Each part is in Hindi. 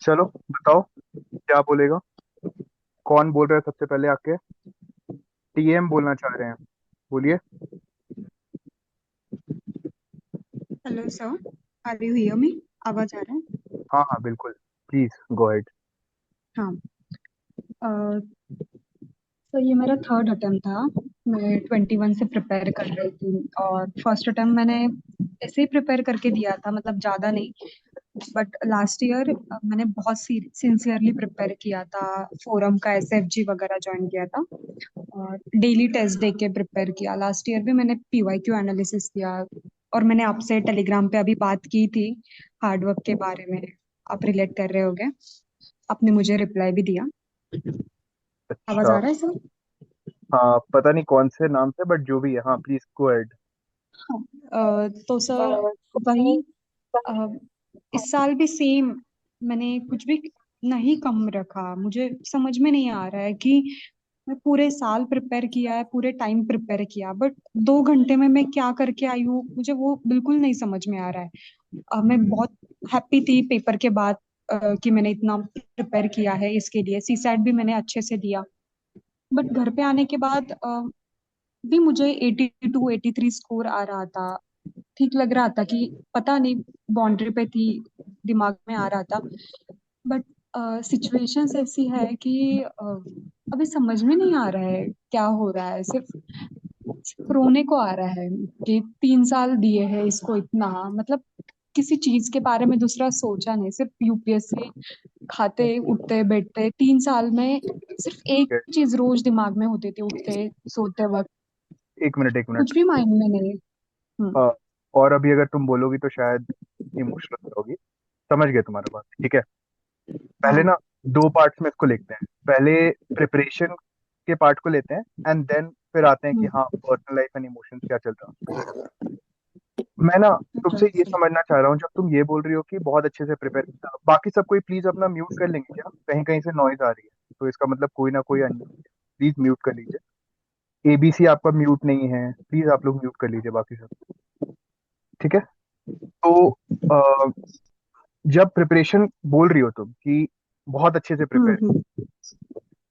चलो बताओ, क्या बोलेगा? कौन बोल रहा है सबसे पहले आके? टीएम बोलना चाह रहे हैं। बोलिए। Hello sir, are you hear me? आवाज आ रहा है? हाँ हाँ बिल्कुल। Please go ahead. हाँ। तो ये मेरा थर्ड अटेम्प्ट था। मैं 21 से प्रिपेयर कर रही थी और फर्स्ट अटेम्प्ट मैंने ऐसे ही प्रिपेयर करके दिया था, मतलब ज़्यादा नहीं। बट लास्ट ईयर मैंने बहुत सिंसियरली प्रिपेयर किया था। फोरम का एसएफजी वगैरह ज्वाइन किया था और डेली टेस्ट दे के प्रिपेयर किया। लास्ट ईयर भी मैंने पीवाईक्यू एनालिसिस किया और मैंने आपसे टेलीग्राम पे अभी बात की थी हार्डवर्क के बारे में। आप रिलेट कर रहे होगे, आपने मुझे रिप्लाई भी दिया। आवाज अच्छा। आ रहा है सर? हाँ पता नहीं कौन से नाम से, बट जो भी है, हाँ प्लीज गो अहेड। हाँ। तो सर वही, अ, इस साल भी सेम। मैंने कुछ भी नहीं कम रखा। मुझे समझ में नहीं आ रहा है कि मैं पूरे साल प्रिपेयर किया है, पूरे टाइम प्रिपेयर किया, बट 2 घंटे में मैं क्या करके आई हूँ मुझे वो बिल्कुल नहीं समझ में आ रहा है। मैं बहुत हैप्पी थी पेपर के बाद, कि मैंने इतना प्रिपेयर किया है इसके लिए। सीसैट भी मैंने अच्छे से दिया, बट घर पे आने के बाद भी मुझे 82 83 स्कोर आ रहा था। ठीक लग रहा था कि पता नहीं, बाउंड्री पे थी, दिमाग में आ रहा था। बट सिचुएशंस ऐसी है कि अभी समझ में नहीं आ रहा है क्या हो रहा है। सिर्फ रोने को आ रहा है कि 3 साल दिए हैं इसको इतना, मतलब किसी चीज के बारे में दूसरा सोचा नहीं, सिर्फ यूपीएससी खाते उठते बैठते 3 साल में सिर्फ एक चीज रोज दिमाग में होती थी, उठते सोते वक्त। एक मिनट एक मिनट। कुछ भी माइंड में नहीं। हम्म। अ, और अभी अगर तुम बोलोगी तो शायद इमोशनल होगी। समझ गए तुम्हारा बात, ठीक है। पहले हाँ। ना दो पार्ट्स में इसको लेते हैं। पहले प्रिपरेशन के पार्ट को लेते हैं, एंड देन फिर आते हैं कि हम्म। हाँ पर्सनल लाइफ एंड इमोशंस क्या चल रहा है। मैं ना तुमसे ये अच्छा। समझना चाह रहा हूँ, जब तुम ये बोल रही हो कि बहुत अच्छे से प्रिपेयर किया, बाकी सब कोई प्लीज अपना म्यूट कर लेंगे क्या? कहीं कहीं से नॉइज आ रही है, तो इसका मतलब कोई ना कोई अनम्यूट। प्लीज म्यूट कर लीजिए। एबीसी आपका म्यूट नहीं है, प्लीज आप लोग म्यूट कर लीजिए बाकी सब। ठीक है। तो अ, जब प्रिपरेशन बोल रही हो तुम कि बहुत अच्छे से प्रिपेयर, हम्म।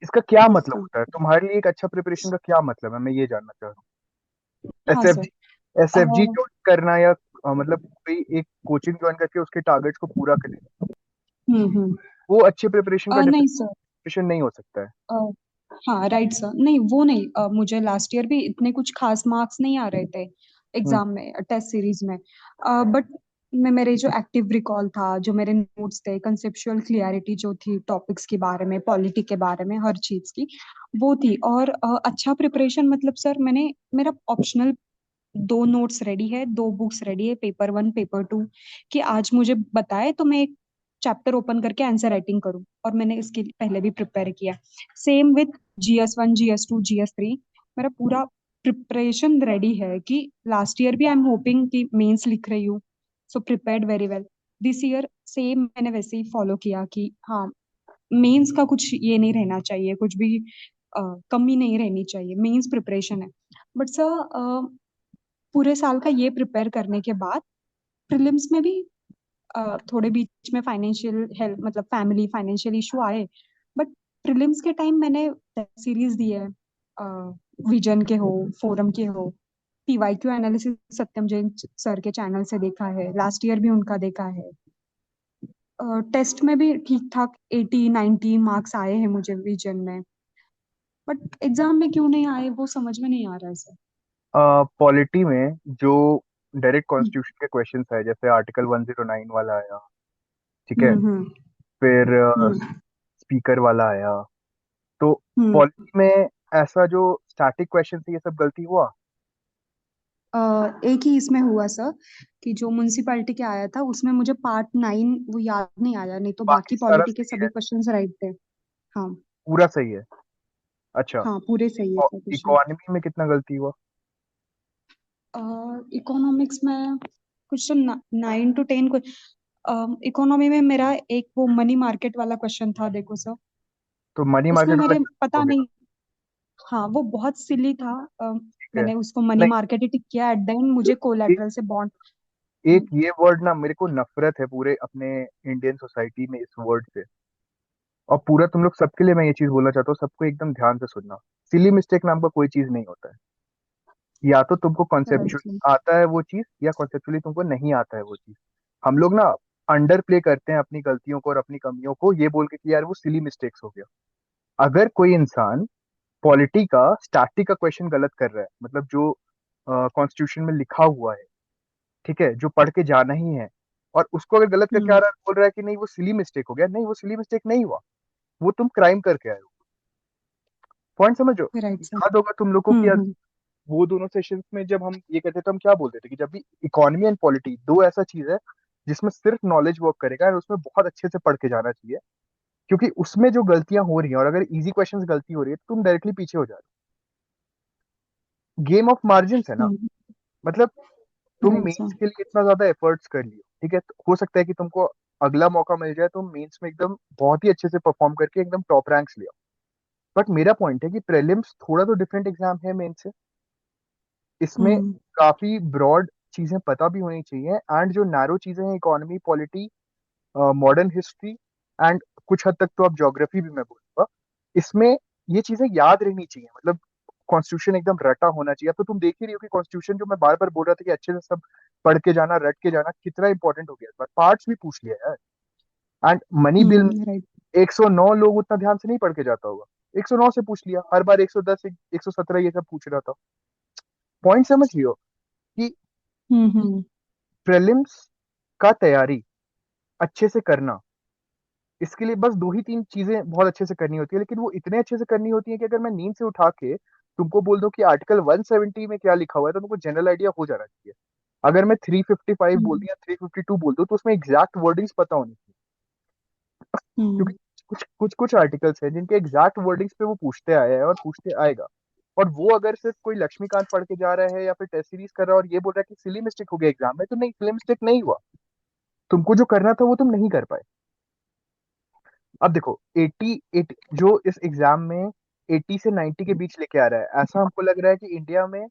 इसका क्या यस मतलब सर। होता है तुम्हारे लिए? एक अच्छा प्रिपरेशन का क्या मतलब है, मैं ये जानना चाह रहा हूँ। हाँ सर। एसएफजी, एसएफजी ज्वाइन करना या मतलब कोई एक कोचिंग ज्वाइन करके उसके टारगेट्स को पूरा करना, हम्म। वो अच्छे प्रिपरेशन का नहीं सर। डेफिनेशन नहीं हो सकता है। अ, हाँ राइट सर, नहीं वो नहीं। मुझे लास्ट ईयर भी इतने कुछ खास मार्क्स नहीं आ रहे थे हम्म। एग्जाम में, टेस्ट सीरीज में। बट मैं, मेरे जो एक्टिव रिकॉल था, जो मेरे नोट्स थे, कंसेप्चुअल क्लियरिटी जो थी टॉपिक्स के बारे में, पॉलिटी के बारे में, हर चीज की वो थी। और अच्छा प्रिपरेशन मतलब सर, मैंने मेरा ऑप्शनल 2 नोट्स रेडी है, 2 बुक्स रेडी है, पेपर 1 पेपर 2, कि आज मुझे बताए तो मैं एक चैप्टर ओपन करके आंसर राइटिंग करूं। और मैंने इसके पहले भी प्रिपेयर किया। Same with GS1 GS2 GS3, मेरा पूरा प्रिपरेशन रेडी है कि लास्ट ईयर भी आई एम होपिंग कि मेंस लिख रही हूँ, सो prepared very well. This year same मैंने वैसे ही फॉलो किया कि हाँ, मेंस का कुछ ये नहीं रहना चाहिए, कुछ भी कमी नहीं रहनी चाहिए, मेंस प्रिपरेशन है। बट सर, पूरे साल का ये प्रिपेयर करने के बाद प्रीलिम्स में भी थोड़े बीच में फाइनेंशियल हेल्प, मतलब फैमिली फाइनेंशियल इशू आए। बट प्रीलिम्स के टाइम मैंने सीरीज दी है, विजन के हो, फोरम के हो, पीवाईक्यू एनालिसिस सत्यम जैन सर के चैनल से देखा है, लास्ट ईयर भी उनका देखा है। टेस्ट में भी ठीक ठाक 80 90 मार्क्स आए हैं मुझे विजन में। बट एग्जाम में क्यों नहीं आए वो समझ में नहीं आ रहा है सर। पॉलिटी में जो डायरेक्ट कॉन्स्टिट्यूशन के क्वेश्चंस है, जैसे आर्टिकल 109 वाला आया, ठीक है, हम्म। फिर हम्म। स्पीकर वाला आया, तो हम्म। पॉलिटी में ऐसा जो स्टैटिक क्वेश्चन है ये सब गलती हुआ? अ, एक ही इसमें हुआ सर, कि जो म्युनिसिपैलिटी के आया था उसमें मुझे पार्ट 9 वो याद नहीं आया, नहीं तो बाकी बाकी सारा पॉलिटी के सही सभी है? क्वेश्चंस राइट थे। हाँ। पूरा सही है? अच्छा। हाँ पूरे सही है और सर, क्वेश्चन। इकोनॉमी में कितना गलती हुआ? इकोनॉमिक्स में कुछ तो 9 to 10 को। इकोनॉमी में मेरा एक वो मनी मार्केट वाला क्वेश्चन था, देखो सर। तो मनी उसमें मार्केट वाला मेरे गलत हो पता गया। नहीं। हाँ वो बहुत सिली था। ठीक है। मैंने उसको मनी नहीं मार्केट ही टिक किया, एट द एंड मुझे एक, कोलेटरल से बॉन्ड। एक ये वर्ड ना, मेरे को नफरत है पूरे अपने इंडियन सोसाइटी में इस वर्ड से। और पूरा तुम लोग सबके लिए मैं ये चीज बोलना चाहता हूँ, सबको एकदम ध्यान से सुनना। सिली मिस्टेक नाम का कोई चीज नहीं होता है। या तो तुमको राइट सर। कॉन्सेप्चुअली आता है वो चीज, या कॉन्सेप्चुअली तुमको नहीं आता है वो चीज। हम लोग ना अंडर प्ले करते हैं अपनी गलतियों को और अपनी कमियों को, ये बोल के कि यार वो सिली मिस्टेक्स हो गया। अगर कोई इंसान पॉलिटी का स्टैटिक का क्वेश्चन गलत कर रहा है, मतलब जो कॉन्स्टिट्यूशन में लिखा हुआ है, ठीक है, जो पढ़ के जाना ही है, और उसको अगर गलत करके आ हम्म। रहा है, बोल रहा है कि नहीं वो सिली मिस्टेक हो गया, नहीं वो सिली मिस्टेक नहीं हुआ, वो तुम क्राइम करके आए हो। पॉइंट समझो। Right sir. याद होगा तुम लोग को कि हम्म। वो दोनों सेशंस में जब हम ये कहते थे, तो हम क्या बोलते थे कि जब भी इकोनॉमी एंड पॉलिटी दो ऐसा चीज है जिसमें सिर्फ नॉलेज वर्क करेगा, और उसमें बहुत अच्छे से पढ़ के जाना चाहिए। क्योंकि उसमें जो गलतियां हो रही हैं, और अगर इजी क्वेश्चंस गलती हो रही है, तो तुम डायरेक्टली पीछे हो जा रहे हो। गेम ऑफ मार्जिन है ना। हम्म। मतलब तुम राइट सर। मेंस के लिए इतना ज्यादा एफर्ट्स कर लियो, ठीक है, तो हो सकता है कि तुमको अगला मौका मिल जाए, तुम मेंस में एकदम बहुत ही अच्छे से परफॉर्म करके एकदम टॉप रैंक्स ले आओ। बट मेरा पॉइंट है कि प्रीलिम्स थोड़ा तो डिफरेंट एग्जाम है मेंस से। इसमें हम्म। काफी ब्रॉड चीजें पता भी होनी चाहिए, एंड जो नैरो चीजें हैं, economy, polity, modern history, and कुछ हद तक तो अब ज्योग्राफी भी मैं बोलूंगा, इसमें ये चीजें याद रहनी चाहिए। मतलब कॉन्स्टिट्यूशन एकदम रटा होना चाहिए। अब तो तुम देख ही रही हो कि कॉन्स्टिट्यूशन जो मैं बार बार बोल रहा था कि अच्छे से सब पढ़ के जाना, रट के जाना, कितना इंपॉर्टेंट हो गया इस बार। पार्ट्स भी पूछ लिया यार। एंड मनी बिल में राइट। 109 लोग उतना ध्यान से नहीं पढ़ के जाता होगा, 109 से पूछ लिया, हर बार 110, 117 ये सब पूछ रहा था। पॉइंट समझ रही हो कि हम्म। प्रीलिम्स का तैयारी अच्छे से करना, इसके लिए बस दो ही तीन चीजें बहुत अच्छे से करनी होती है, लेकिन वो इतने अच्छे से करनी होती है कि अगर मैं नींद से उठा के तुमको बोल दूं कि आर्टिकल 170 में क्या लिखा हुआ है, तो तुमको जनरल आइडिया हो जाना चाहिए। अगर मैं 355 बोल हम्म। दिया, 352 बोल दूं, तो उसमें एग्जैक्ट वर्डिंग्स पता होनी चाहिए। क्योंकि हम्म। कुछ कुछ कुछ आर्टिकल्स हैं जिनके एग्जैक्ट वर्डिंग्स पे वो पूछते आया है और पूछते आएगा। और वो अगर सिर्फ कोई लक्ष्मीकांत पढ़ के जा रहा है या फिर टेस्ट सीरीज कर रहा है और ये बोल रहा है कि सिली मिस्टेक हो गया एग्जाम में, तो नहीं, सिली मिस्टेक नहीं हुआ। तुमको जो करना था वो तुम नहीं कर पाए। अब देखो 80 जो इस एग्जाम में 80 से 90 के बीच लेके आ रहा है, ऐसा हमको लग रहा है कि इंडिया में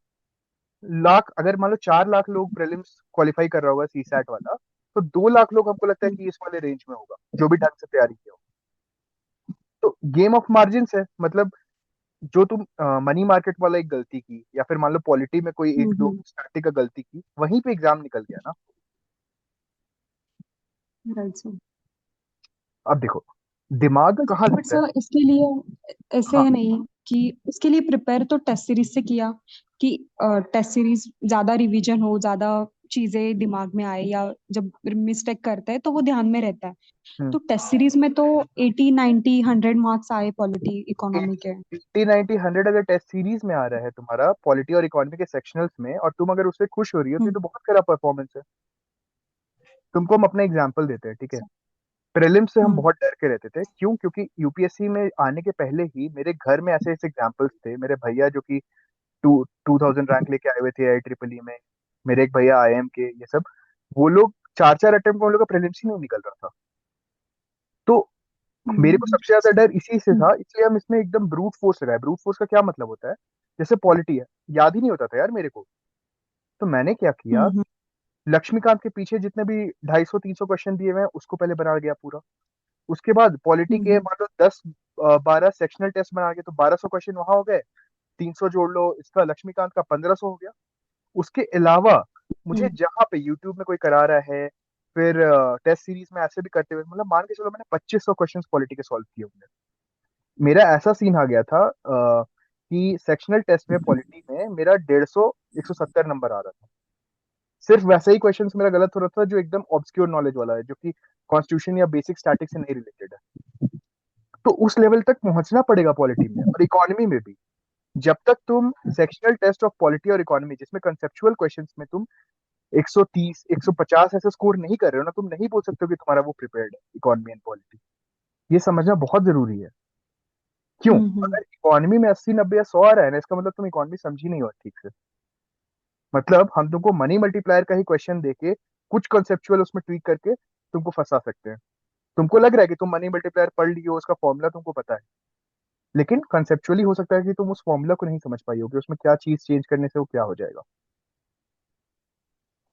लाख, अगर मान लो 4 लाख लोग प्रीलिम्स क्वालिफाई कर रहा होगा सी सैट वाला, तो 2 लाख लोग हमको लगता है कि इस वाले रेंज में होगा, जो भी ढंग से तैयारी किया हो। तो गेम ऑफ मार्जिन है। मतलब जो तुम मनी मार्केट वाला एक गलती की, या फिर मान लो पॉलिटी में कोई एक दो हम्म। स्टैटिक का गलती की, वहीं पे एग्जाम निकल गया ना। Right sir. अब देखो दिमाग बट कहाँ बट लगता है। सर इसके लिए ऐसे हाँ, है नहीं कि उसके लिए प्रिपेयर तो टेस्ट सीरीज से किया कि टेस्ट सीरीज ज्यादा रिवीजन हो, ज्यादा चीजें दिमाग में आए, या जब मिस्टेक करते हैं तो वो ध्यान में रहता है। हम्म। तो टेस्ट सीरीज में तो 80 90 100 मार्क्स आए पॉलिटी इकोनॉमी के। 80 90 100 अगर टेस्ट सीरीज में आ रहा है तुम्हारा पॉलिटी और इकोनॉमी के सेक्शनल्स में, और तुम अगर उससे खुश हो रही हो, तो ये हम्म। तो बहुत खराब परफॉर्मेंस है। तुमको हम अपना एग्जाम्पल देते हैं, ठीक है। प्रीलिम्स से हम हम्म। बहुत डर के रहते थे, क्यों? क्योंकि यूपीएससी में आने के पहले ही मेरे घर में ऐसे ऐसे एग्जाम्पल्स थे। मेरे भैया जो कि 2000 रैंक लेके आए हुए थे आई ट्रिपल ई में, मेरे एक भैया आईएम के, ये सब, वो लोग चार चार अटेम्प्ट में उन लोग का प्रीलिम्स ही नहीं निकल रहा था। तो मेरे को हम्म। सबसे ज्यादा डर इसी से हम्म। था, इसलिए हम इसमें एकदम ब्रूट फोर्स लगाए। ब्रूट फोर्स का क्या मतलब होता है? जैसे पॉलिटी है, याद ही नहीं होता था यार मेरे को, तो मैंने क्या किया, हम्म। लक्ष्मीकांत के पीछे जितने भी 250 300 क्वेश्चन दिए हुए हैं उसको पहले बना गया पूरा। उसके बाद पॉलिटी के हम्म। मान लो 10 12 सेक्शनल टेस्ट बना के, तो 1200 क्वेश्चन वहां हो गए। 300 जोड़ लो इसका, लक्ष्मीकांत का 1500 हो गया। उसके अलावा मुझे हम्म। जहां पे यूट्यूब में कोई करा रहा है, फिर टेस्ट सीरीज में ऐसे भी करते हुए, मतलब मान के चलो मैंने 2500 क्वेश्चन पॉलिटी के सॉल्व किए होंगे। मेरा ऐसा सीन आ गया था कि सेक्शनल टेस्ट में पॉलिटी में मेरा 150 170 नंबर आ रहा था। सिर्फ वैसा ही क्वेश्चन मेरा गलत हो रहा था जो एकदम ऑब्सक्योर नॉलेज वाला है, जो कि कॉन्स्टिट्यूशन या बेसिक स्टैटिक से नहीं रिलेटेड है। तो उस लेवल तक पहुंचना पड़ेगा पॉलिटी में और इकोनॉमी में भी। जब तक तुम सेक्शनल टेस्ट ऑफ पॉलिटी और इकोनॉमी, जिसमें कंसेप्चुअल क्वेश्चंस में तुम 130 150 ऐसे स्कोर नहीं कर रहे हो ना, तुम नहीं बोल सकते हो कि तुम्हारा वो प्रिपेयर्ड है इकोनॉमी एंड पॉलिटी। ये समझना बहुत जरूरी है। क्यों? हम्म। अगर इकोनॉमी में 80 90 या 100 आ रहा है ना, इसका मतलब तुम इकोनॉमी समझी नहीं हो ठीक से। मतलब हम तुमको मनी मल्टीप्लायर का ही क्वेश्चन देके कुछ कंसेप्चुअल उसमें ट्वीक करके तुमको फंसा सकते हैं। तुमको लग रहा है कि तुम मनी मल्टीप्लायर पढ़ लियो, उसका फॉर्मूला तुमको पता है, लेकिन कंसेप्चुअली हो सकता है कि तुम उस फॉर्मूला को नहीं समझ पाई होगी, उसमें क्या चीज चेंज करने से वो क्या हो जाएगा।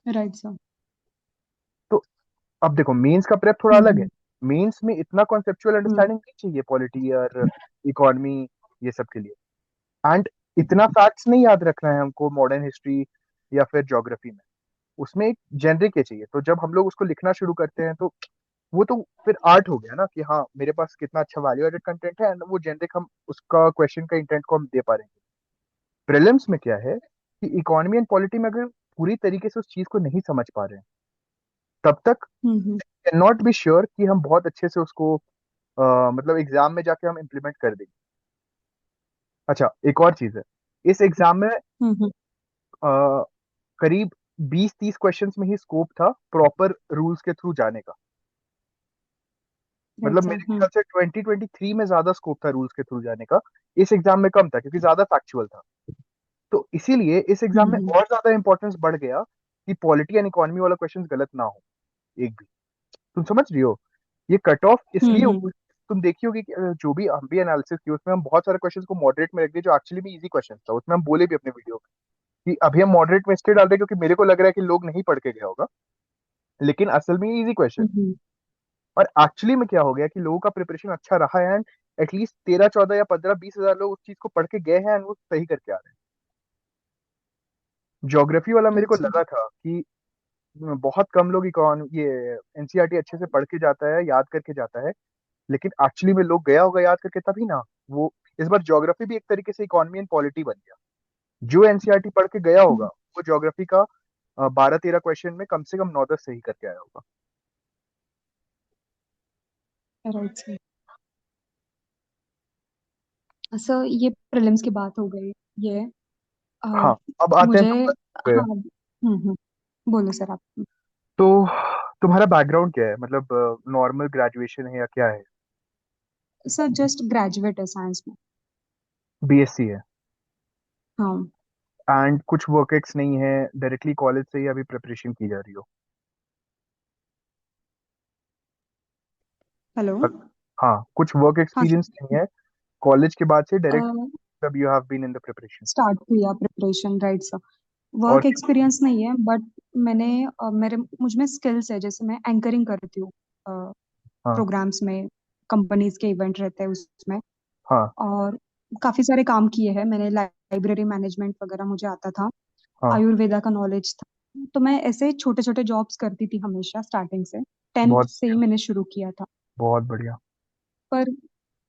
Right sir. अब देखो मेंस का प्रेप थोड़ा अलग है। हम्म मेंस में इतना कॉन्सेप्चुअल हम्म अंडरस्टैंडिंग नहीं चाहिए पॉलिटी और इकोनॉमी ये सब के लिए। एंड इतना फैक्ट्स नहीं याद रखना है हमको मॉडर्न हिस्ट्री या फिर ज्योग्राफी में। उसमें एक जेनरिक ये चाहिए, तो जब हम लोग उसको लिखना शुरू करते हैं तो वो तो फिर आर्ट हो गया ना कि हाँ मेरे पास कितना अच्छा वैल्यू एडेड कंटेंट है, एंड वो जेनरिक हम उसका क्वेश्चन का इंटेंट को हम दे पा रहे हैं। प्रीलिम्स में क्या है कि इकोनॉमी एंड पॉलिटी में अगर पूरी तरीके से उस चीज को नहीं समझ पा रहे हैं तब तक hmm can not be sure कि हम बहुत अच्छे से उसको मतलब एग्जाम में जाके हम इम्प्लीमेंट कर देंगे। अच्छा एक और चीज है, इस एग्जाम में हम्म अ, करीब 20-30 क्वेश्चंस में ही स्कोप था प्रॉपर रूल्स के थ्रू जाने का। मतलब अच्छा मेरे ख्याल से 2023 में ज्यादा स्कोप था रूल्स के थ्रू जाने का, इस एग्जाम में कम था क्योंकि ज्यादा फैक्चुअल था। तो इसीलिए इस एग्जाम में हम्म और ज्यादा इंपॉर्टेंस बढ़ गया कि पॉलिटी एंड इकोनॉमी वाला क्वेश्चन गलत ना हो एक भी। तुम समझ रही हो, ये कट ऑफ इसलिए हम्म। हुई। तुम देखी होगी कि जो भी हम भी एनालिसिस की उसमें हम बहुत सारे क्वेश्चंस को मॉडरेट में रख दिए जो एक्चुअली में इजी क्वेश्चन था। उसमें हम बोले भी अपने वीडियो में कि अभी हम मॉडरेट में इसलिए डाल रहे हैं क्योंकि मेरे को लग रहा है कि लोग नहीं पढ़ के गया होगा, लेकिन असल में इजी क्वेश्चन। हम्म। और एक्चुअली में क्या हो गया कि लोगों का प्रिपरेशन अच्छा रहा है, एंड एटलीस्ट 13-14 या 15-20 हजार लोग उस चीज को पढ़ के गए हैं एंड वो सही करके आ रहे हैं। ज्योग्राफी वाला मेरे को अच्छा। लगा था कि बहुत कम लोग इकोन ये एनसीईआरटी अच्छे से पढ़ के जाता है, याद करके जाता है, लेकिन एक्चुअली में लोग गया होगा याद करके तभी ना। वो इस बार ज्योग्राफी भी एक तरीके से इकोनॉमी एंड पॉलिटी बन गया। जो एनसीईआरटी पढ़ के गया होगा वो ज्योग्राफी का 12-13 क्वेश्चन में कम से कम 9-10 सही करके आया होगा। Right sir. सर ये प्रीलिम्स की बात हो गई। ये अ, हाँ अब आते हैं मुझे पेपर पे। हाँ बोलो सर आप। तो तुम्हारा बैकग्राउंड क्या है, मतलब नॉर्मल ग्रेजुएशन है या क्या है? सर जस्ट ग्रेजुएट है साइंस में। बीएससी है? हाँ। एंड कुछ वर्क एक्स नहीं है, डायरेक्टली कॉलेज से ही अभी प्रिपरेशन की जा रही हो? हेलो। हाँ कुछ वर्क हाँ एक्सपीरियंस सर। नहीं है कॉलेज के बाद से डायरेक्ट, तब you have been in the preparation? Start किया प्रिपरेशन, राइट सर। और वर्क एक्सपीरियंस नहीं है, बट मैंने मेरे मुझ में स्किल्स है, जैसे मैं एंकरिंग करती हूँ हाँ प्रोग्राम्स में, कंपनीज के इवेंट रहते हैं उसमें। हाँ और काफी सारे काम किए हैं मैंने, लाइब्रेरी मैनेजमेंट वगैरह मुझे आता था, हाँ। आयुर्वेदा का नॉलेज था। तो मैं ऐसे छोटे छोटे जॉब्स करती थी हमेशा स्टार्टिंग से। टेंथ बहुत से ही मैंने शुरू किया था। बहुत बढ़िया। पर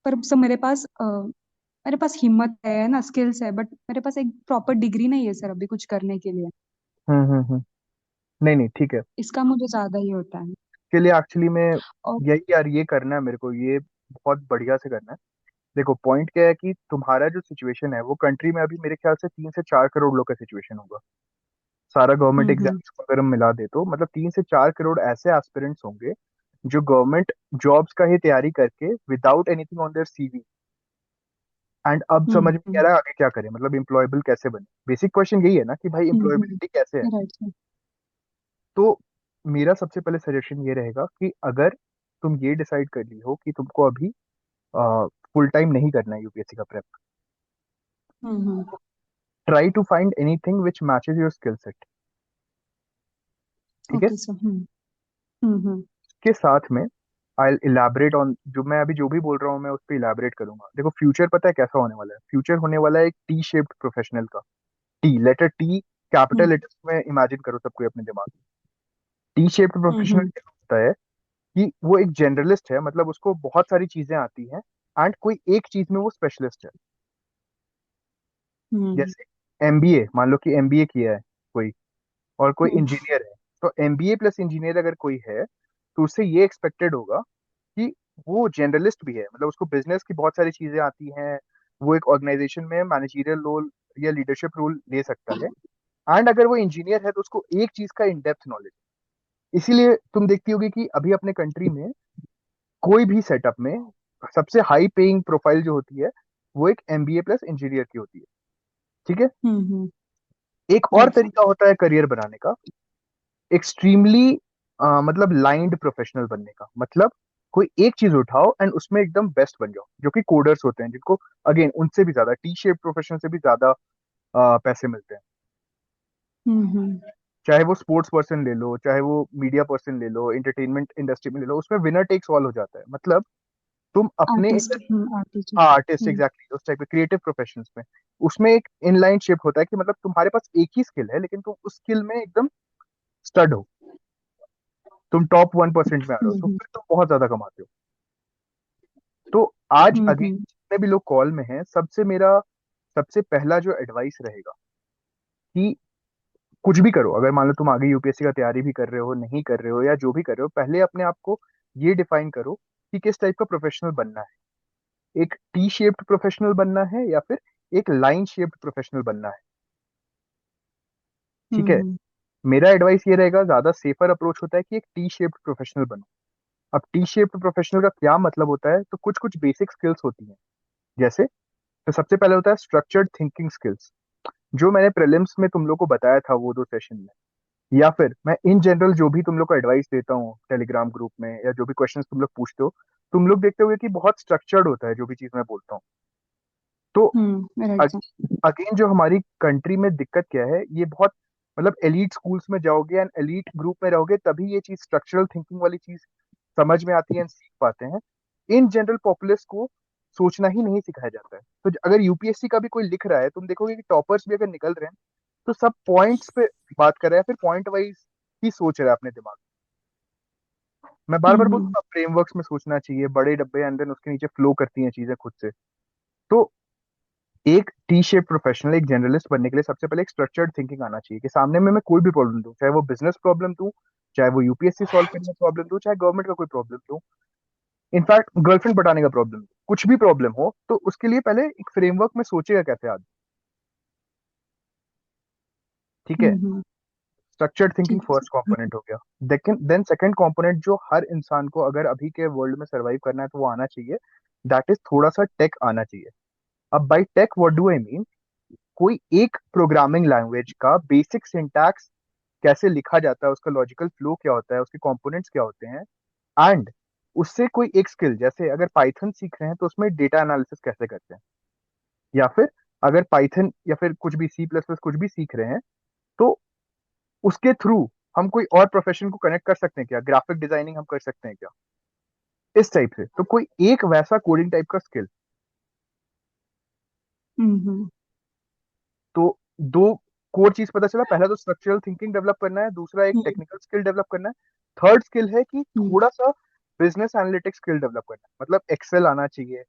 पर सब मेरे पास हिम्मत है ना, स्किल्स है, बट मेरे पास एक प्रॉपर डिग्री नहीं है सर अभी कुछ करने के लिए। हम्म। नहीं नहीं ठीक है। इसका मुझे ज्यादा ही होता है। के लिए एक्चुअली में और यही यार ये करना है मेरे को, ये बहुत बढ़िया से करना है। देखो पॉइंट क्या है कि तुम्हारा जो सिचुएशन है वो कंट्री में अभी मेरे ख्याल से 3 से 4 करोड़ लोग का सिचुएशन होगा। सारा गवर्नमेंट हम्म। एग्जाम्स को अगर हम मिला दे तो मतलब 3 से 4 करोड़ ऐसे एस्पिरेंट्स होंगे जो गवर्नमेंट जॉब्स का ही तैयारी करके without anything on their CV. And अब समझ में नहीं आ रहा है आगे क्या करें, मतलब एम्प्लॉयबल कैसे बने। बेसिक क्वेश्चन यही है ना कि भाई एम्प्लॉयबिलिटी कैसे है। Right sir. तो मेरा सबसे पहले सजेशन ये रहेगा कि अगर तुम ये डिसाइड कर ली हो कि तुमको अभी फुल टाइम नहीं करना है यूपीएससी का prep, hmm. Try to find anything which matches your skill set. ठीक है? Okay sir. हम्म। के साथ में आई इलेबरेट ऑन जो मैं अभी जो भी बोल रहा हूँ मैं उस पर इलेबरेट करूंगा। देखो फ्यूचर पता है कैसा होने वाला है, फ्यूचर होने वाला है एक टी शेप्ड प्रोफेशनल का। टी लेटर टी, कैपिटल हम्म लेटर्स में इमेजिन करो सबको अपने दिमाग में। टी शेप्ड प्रोफेशनल हम्म क्या होता है कि वो एक जनरलिस्ट है, मतलब उसको बहुत सारी चीजें आती हैं एंड कोई एक चीज में वो स्पेशलिस्ट है। हम्म जैसे एमबीए, मान लो कि एमबीए किया है कोई और कोई हम्म इंजीनियर है, तो एमबीए प्लस इंजीनियर अगर कोई है तो उससे ये एक्सपेक्टेड होगा कि वो जनरलिस्ट भी है, मतलब उसको बिजनेस की बहुत सारी चीजें आती हैं, वो एक ऑर्गेनाइजेशन में मैनेजरियल रोल या लीडरशिप रोल ले सकता है। एंड अगर वो इंजीनियर है तो उसको एक चीज का इन डेप्थ नॉलेज। इसीलिए तुम देखती होगी कि अभी अपने कंट्री में कोई भी सेटअप में सबसे हाई पेइंग प्रोफाइल जो होती है वो एक एमबीए प्लस इंजीनियर की होती है। ठीक है? हम्म। एक और राइट सर। तरीका होता है करियर बनाने का, एक्सट्रीमली मतलब लाइंड प्रोफेशनल बनने का। मतलब कोई एक चीज उठाओ एंड उसमें एकदम बेस्ट बन जाओ, जो कि कोडर्स होते हैं जिनको अगेन उनसे भी ज्यादा टी शेप प्रोफेशन से भी ज्यादा पैसे मिलते हैं। हम्म। चाहे वो स्पोर्ट्स पर्सन ले लो, चाहे वो मीडिया पर्सन ले लो, एंटरटेनमेंट इंडस्ट्री में ले लो, उसमें विनर टेक्स ऑल हो जाता है। मतलब तुम अपने आर्टिस्ट, आर्टिस्ट। हाँ आर्टिस्ट हम्म एग्जैक्टली, उस टाइप के क्रिएटिव प्रोफेशंस में उसमें एक इनलाइन शिफ्ट होता है कि मतलब तुम्हारे पास एक ही स्किल है लेकिन तुम उस स्किल में एकदम स्टड हो, तुम टॉप 1% में आ रहे हो, तो हम्म फिर तुम बहुत ज्यादा कमाते हो। तो आज अगेन हम्म जितने भी लोग कॉल में हैं, सबसे मेरा सबसे पहला जो एडवाइस रहेगा कि कुछ भी करो, अगर मान लो तुम आगे यूपीएससी का तैयारी भी कर रहे हो, नहीं कर रहे हो, या जो भी कर रहे हो, पहले अपने आप को ये डिफाइन करो कि किस टाइप का प्रोफेशनल बनना है। एक टी शेप्ड प्रोफेशनल बनना है या फिर एक लाइन शेप्ड प्रोफेशनल बनना है। ठीक है, हम्म मेरा एडवाइस ये रहेगा, ज्यादा सेफर अप्रोच होता है कि एक टी शेप्ड प्रोफेशनल बनो। अब टी शेप्ड प्रोफेशनल का क्या मतलब होता है, तो कुछ कुछ बेसिक स्किल्स होती हैं। जैसे, तो सबसे पहले होता है स्ट्रक्चर्ड थिंकिंग स्किल्स, जो मैंने प्रीलिम्स में तुम लोग को बताया था वो 2 सेशन में, या फिर मैं इन जनरल जो भी तुम लोग को एडवाइस देता हूँ टेलीग्राम ग्रुप में, या जो भी क्वेश्चंस तुम लोग पूछते हो, तुम लोग देखते होगे कि बहुत स्ट्रक्चर्ड होता है जो भी चीज मैं बोलता हूँ। तो राइट सर। अगेन जो हमारी कंट्री में दिक्कत क्या है, ये बहुत मतलब एलीट स्कूल्स में जाओगे एंड एलीट ग्रुप में रहोगे तभी ये चीज स्ट्रक्चरल थिंकिंग वाली चीज समझ में आती है and सीख पाते हैं। इन जनरल पॉपुलर्स को सोचना ही नहीं सिखाया जाता है। तो अगर यूपीएससी का भी कोई लिख रहा है, तुम देखोगे कि टॉपर्स भी अगर निकल रहे हैं तो सब पॉइंट्स पे बात कर रहा है, फिर पॉइंट वाइज ही सोच रहा है अपने दिमाग में। मैं बार बार हम्म बोलूंगा फ्रेमवर्क्स में सोचना चाहिए, बड़े डब्बे एंड देन उसके नीचे फ्लो करती हैं चीजें खुद से। तो एक टी शेप प्रोफेशनल, एक जर्नलिस्ट बनने के लिए सबसे पहले एक स्ट्रक्चर्ड थिंकिंग आना चाहिए कि सामने में मैं कोई भी प्रॉब्लम दूं, चाहे वो बिजनेस प्रॉब्लम दूं, चाहे वो यूपीएससी सॉल्व करने का प्रॉब्लम दूं, चाहे गवर्नमेंट का कोई प्रॉब्लम दूं, इनफैक्ट गर्लफ्रेंड पटाने का प्रॉब्लम, कुछ भी प्रॉब्लम हो, तो उसके लिए पहले एक फ्रेमवर्क में सोचेगा कैसे आदमी। ठीक है, हम्म। स्ट्रक्चर्ड थिंकिंग ठीक है फर्स्ट सर। कंपोनेंट हो गया। देन सेकंड कंपोनेंट जो हर इंसान को अगर अभी के वर्ल्ड में सरवाइव करना है तो वो आना चाहिए, दैट इज थोड़ा सा टेक आना चाहिए। अब by tech what do I mean, कोई एक प्रोग्रामिंग लैंग्वेज का बेसिक सिंटैक्स कैसे लिखा जाता है, उसका लॉजिकल फ्लो क्या होता है, उसके कंपोनेंट्स क्या होते हैं, एंड उससे कोई एक स्किल, जैसे अगर पाइथन सीख रहे हैं तो उसमें डेटा एनालिसिस कैसे करते हैं, या फिर अगर पाइथन या फिर कुछ भी सी प्लस प्लस कुछ भी सीख रहे हैं, तो उसके थ्रू हम कोई और प्रोफेशन को कनेक्ट कर सकते हैं क्या, ग्राफिक डिजाइनिंग हम कर सकते हैं क्या, इस टाइप से। तो कोई एक वैसा कोडिंग टाइप का स्किल। हम्म। तो दो कोर चीज पता चला, पहला तो स्ट्रक्चरल थिंकिंग डेवलप करना है, दूसरा एक हम्म टेक्निकल स्किल डेवलप करना है, थर्ड स्किल है कि हम्म थोड़ा सा बिजनेस एनालिटिक्स स्किल डेवलप करना है, मतलब एक्सेल आना चाहिए,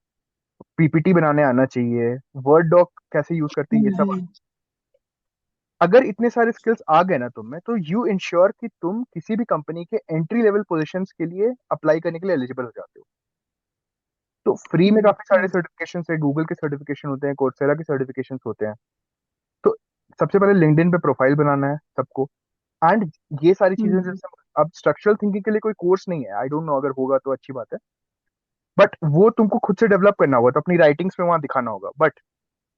पीपीटी बनाने आना चाहिए, वर्ड डॉक कैसे यूज करते हैं, ये सब। हम्म। अगर इतने सारे स्किल्स आ गए ना तुम में, तो यू इंश्योर कि तुम किसी भी कंपनी के एंट्री लेवल पोजीशंस के लिए अप्लाई करने के लिए एलिजिबल हो जाते हो। तो फ्री में काफी सारे राइट। सर्टिफिकेशन है, गूगल के सर्टिफिकेशन होते हैं, कोर्सेरा के सर्टिफिकेशन होते हैं। तो सबसे पहले लिंक्डइन पे प्रोफाइल बनाना है सबको, एंड ये सारी चीजें हम्म जैसे, अब स्ट्रक्चरल थिंकिंग के लिए कोई कोर्स नहीं है, आई डोंट नो, अगर होगा तो अच्छी बात है, बट वो तुमको खुद से डेवलप करना होगा, तो अपनी राइटिंग्स में वहां दिखाना होगा। बट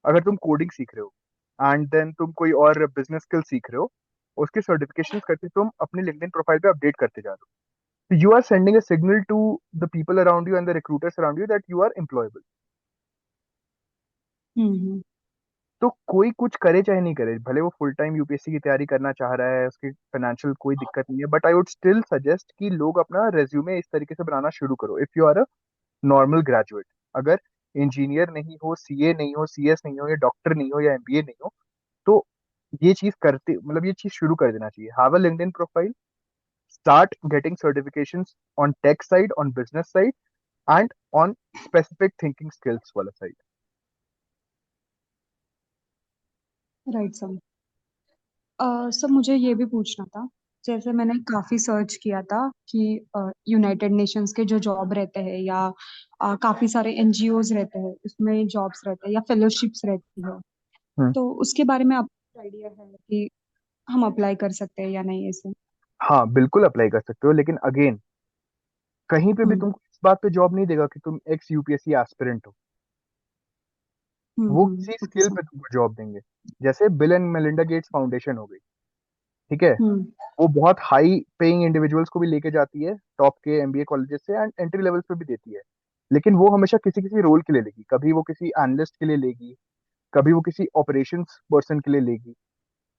अगर तुम कोडिंग सीख रहे हो एंड देन तुम कोई और बिजनेस स्किल सीख रहे हो, उसके सर्टिफिकेशन करके तुम अपनी लिंक्डइन प्रोफाइल पे अपडेट करते जा रहे हो, तो you are sending a signal to the people around you and the recruiters around you that you are employable. Hmm तो कोई कुछ करे चाहे नहीं करे, भले वो फुल टाइम यूपीएससी की तैयारी करना चाह रहा है, उसकी फाइनेंशियल कोई दिक्कत नहीं है, but I would still suggest कि लोग अपना रेज्यूमे इस तरीके से बनाना शुरू करो। If you are a normal graduate, अगर इंजीनियर नहीं हो, सीए नहीं हो, सीएस नहीं हो, या डॉक्टर नहीं हो, या एमबीए नहीं हो, तो ये चीज करते मतलब ये चीज शुरू कर देना चाहिए। Have a LinkedIn profile, start getting certifications on tech side, on business side, and on specific thinking skills वाला साइड। Right sir. सर मुझे ये भी पूछना था, जैसे मैंने काफी सर्च किया था कि यूनाइटेड नेशंस के जो जॉब रहते हैं या काफी सारे एनजीओज रहते हैं उसमें जॉब्स रहते हैं या फेलोशिप्स रहती है, तो उसके बारे में आपको आइडिया है कि हम अप्लाई कर सकते हैं या नहीं ऐसे? हाँ बिल्कुल अप्लाई कर सकते हो, लेकिन अगेन कहीं पे भी हम्म तुमको इस बात पे जॉब नहीं देगा कि तुम एक्स यूपीएससी एस्पिरेंट हो, वो किसी ओके स्किल सर। पे तुमको जॉब देंगे। जैसे bill and Melinda Gates foundation हो गई, ठीक है, हम्म वो बहुत हाई पेइंग इंडिविजुअल्स को भी लेके जाती है टॉप के एमबीए कॉलेजेस से, एंड एंट्री लेवल्स पे भी देती है। लेकिन वो हमेशा किसी किसी रोल के लिए लेगी, कभी वो किसी एनालिस्ट के लिए लेगी, कभी वो किसी ऑपरेशंस पर्सन के लिए लेगी,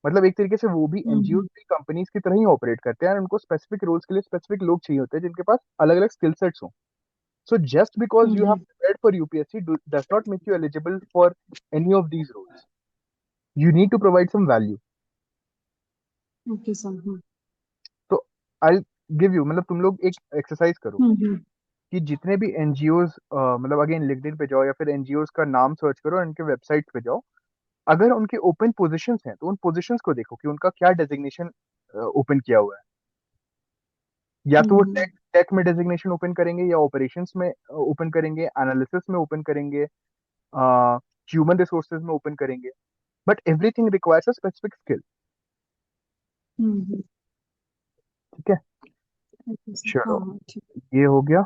मतलब एक तरीके से वो भी एनजीओ हम्म भी कंपनीज की तरह ही ऑपरेट करते हैं, और उनको स्पेसिफिक रोल्स के लिए स्पेसिफिक लोग चाहिए होते हैं जिनके पास अलग अलग स्किल सेट्स हों. So just because you have hmm prepared for UPSC does not make you eligible for any of these roles. You need to provide some value. Okay sir. तो I'll give you, मतलब तुम लोग एक एक्सरसाइज करो हम्म कि जितने भी एनजीओज, मतलब अगेन लिंक्डइन पे जाओ या फिर एनजीओज का नाम सर्च करो और उनके वेबसाइट पे जाओ. अगर उनके ओपन पोजीशंस हैं तो उन पोजीशंस को देखो कि उनका क्या डेजिग्नेशन ओपन किया हुआ है. या तो वो हम्म टेक टेक में डेजिग्नेशन ओपन करेंगे, या ऑपरेशंस में ओपन करेंगे, एनालिसिस में ओपन करेंगे, ह्यूमन रिसोर्सेज में ओपन करेंगे. But everything requires a specific skill. Hmm. ठीक है. ओके सर, हाँ चलो, हाँ ठीक है। ये हो गया.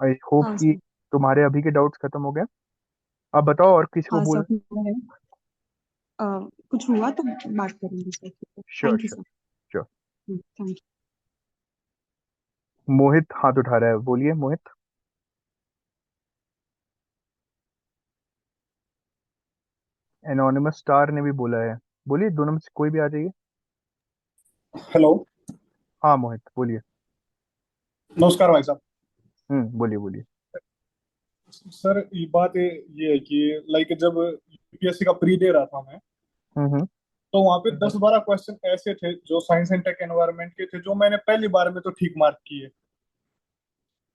आई होप हाँ कि सर। तुम्हारे अभी के डाउट्स खत्म हो गए. अब बताओ और किसी को हाँ सर, बोल. मैं अ, कुछ हुआ तो बात करेंगे sir. Sure thank you sure sir. Sure. Thank you. Mohit हाथ उठा रहा है, बोलिए मोहित. एनोनिमस स्टार ने भी बोला है. बोलिए, दोनों में से कोई भी आ जाइए. हेलो। हाँ मोहित बोलिए. नमस्कार भाई साहब। बोलिए बोलिए. सर ये बात ये है कि लाइक जब यूपीएससी का प्री दे रहा था मैं, हम्म. तो वहां पे 10-12 क्वेश्चन ऐसे थे जो साइंस एंड टेक एनवायरनमेंट के थे, जो मैंने पहली बार में तो ठीक मार्क किए